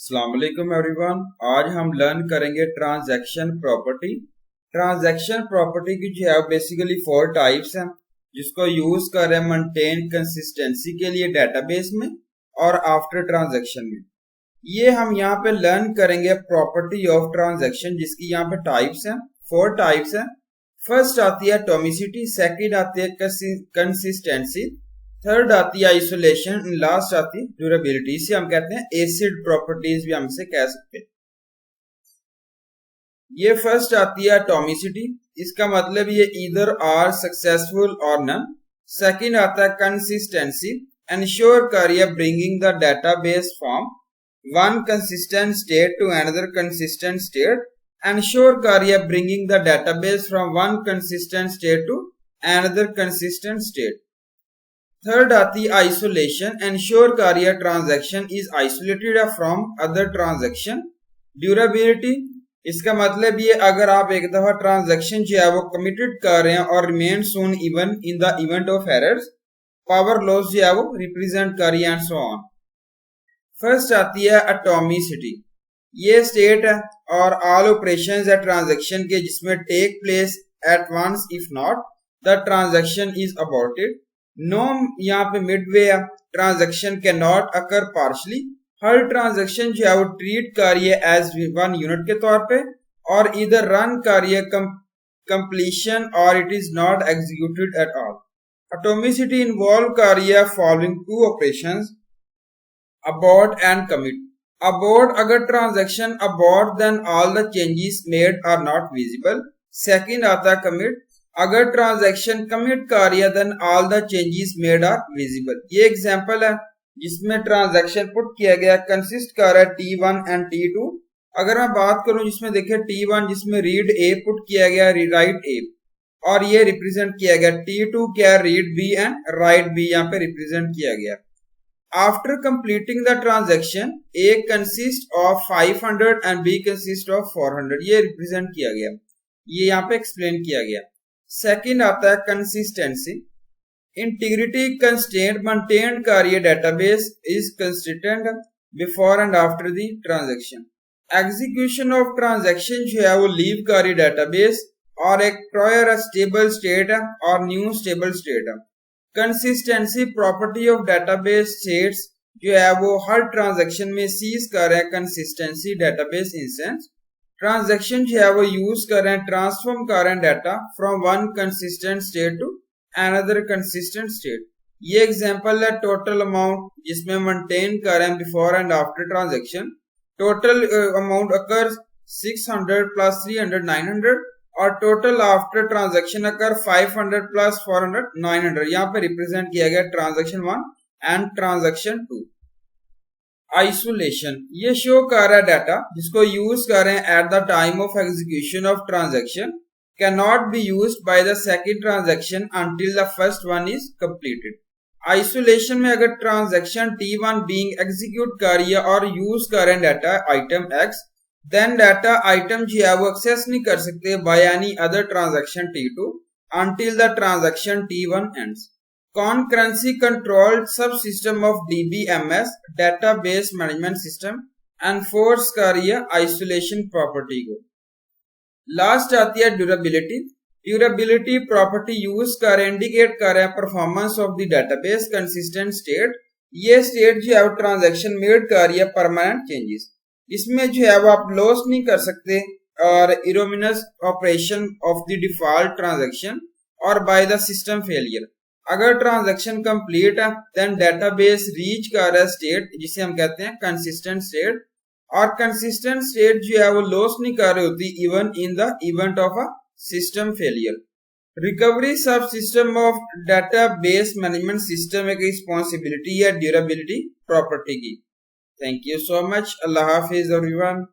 अस्सलाम वालेकुम एवरीवन। आज हम लर्न करेंगे ट्रांजैक्शन प्रॉपर्टी। ट्रांजैक्शन प्रॉपर्टी की जो है बेसिकली 4 टाइप्स हैं जिसको यूज कर रहे हैं मेंटेन कंसिस्टेंसी के लिए डेटाबेस में और आफ्टर ट्रांजैक्शन में। ये हम यहाँ पे लर्न करेंगे प्रॉपर्टी ऑफ ट्रांजैक्शन जिसकी यहाँ पे टाइप्स हैं, 4 टाइप्स हैं। फर्स्ट आती है एटॉमिसिटी, सेकंड आती है कंसिस्टेंसी, थर्ड आती है आइसोलेशन, लास्ट आती है ड्यूरेबिलिटी। इसे हम कहते हैं एसिड प्रॉपर्टीज भी हम इसे कह सकते हैं। ये फर्स्ट आती है एटॉमिसिटी, इसका मतलब ये ईदर आर सक्सेसफुल और नन। सेकंड आता है कंसिस्टेंसी, एंश्योर करिए bringing the database from one consistent state to another consistent state, ensure करिए bringing the database from one consistent state to another consistent state. Third आती है isolation, ensure करिए transaction is isolated from other transaction. Durability, इसका मतलब ये अगर आप एक दफा ट्रांजैक्शन जो है वो कमिटेड कर रहे हैं और remain soon even in the event of errors, power loss जो है वो रिप्रेजेंट करिए एंड सो ऑन। फर्स्ट आती है एटॉमिसिटी, ये स्टेट है और ऑल ऑपरेशंस है ट्रांजैक्शन के जिसमें take place at once if not the transaction is aborted. No यहाँ पे मिडवे है, transaction can not occur partially. हर ट्रांजैक्शन जो है वो ट्रीट करिए एज वन यूनिट के तौर पे और इधर रन करिए कंप्लीशन और it is not executed at all. Atomicity involve करिए following 2 operations, abort and commit. Abort, अगर transaction abort then all the changes made are not visible. Second आता है कमिट, अगर ट्रांजैक्शन कमिट करिए then all the changes made are visible. ये example है जिसमें transaction put किया गया कंसिस्ट कर रहा है T1 एंड T2। अगर मैं बात करूं जिसमें देखिए T1 जिसमें रीड A पुट किया गया, राइट A, और ये रिप्रेजेंट किया गया। T2 क्या, read B and right B यहाँ पे रिप्रेजेंट किया गया। After completing the transaction A consist of 500 and B consist of 400, ये रिप्रेजेंट किया गया, ये यहाँ पे एक्सप्लेन किया गया। सेकंड आता है कंसिस्टेंसी, इंटीग्रिटी कंस्टेंट मेंटेन करिए database is consistent before and after the transaction. Execution of transaction जो है वो लीव करिए डेटाबेस और एक प्रायर स्टेबल स्टेट है और न्यू स्टेबल स्टेट है। Consistency property of database states जो है वो हर ट्रांजैक्शन में सीज कर रहे हैं कंसिस्टेंसी डेटाबेस इंस्टेंस। ट्रांजैक्शन जो है वो यूज कर रहे हैं ट्रांसफॉर्म कर रहे हैं data from one consistent state to another consistent state. ये एग्जांपल है टोटल अमाउंट जिसमें मेंटेन कर रहे हैं before and after transaction. Total amount occur 600 plus 300 900 और total after transaction occur 500 plus 400 900। यहाँ पे रिप्रेजेंट किया गया ट्रांजैक्शन 1 एंड ट्रांजैक्शन 2। आइसोलेशन, ये शो कर रहा है डाटा जिसको यूज कर रहे हैं at the time of execution of transaction can not be used by the second transaction until the first one is completed. Isolation में अगर ट्रांजैक्शन T1 बीइंग एग्जीक्यूट कर रही है और यूज कर रहे हैं data item X, then data item जो है वो एक्सेस नहीं कर सकते by any other transaction T2 until the transaction T1 ends. Concurrency controlled subsystem of DBMS database management system enforce करिए isolation property को। लास्ट आती है ड्यूरेबिलिटी। ड्यूरेबिलिटी प्रॉपर्टी यूज कर इंडिकेट कर रहे हैं performance of the database consistent state. ये state जो है वो ट्रांजैक्शन मेड कर रही है परमानेंट चेंजेस, इसमें जो है वो आप लॉस नहीं कर सकते और erroneous operation of the default transaction और बाय द सिस्टम फेलियर। अगर ट्रांजैक्शन कंप्लीट है देन डेटाबेस रीच कर रहा है स्टेट जिसे हम कहते हैं कंसिस्टेंट स्टेट, और कंसिस्टेंट स्टेट जो है वो लॉस नहीं कर रही होती even in the event of a system failure. Recovery subsystem of database management system एक रिस्पॉन्सिबिलिटी है ड्यूरेबिलिटी प्रॉपर्टी की। थैंक यू सो मच, अल्लाह हाफिज एवरीवन।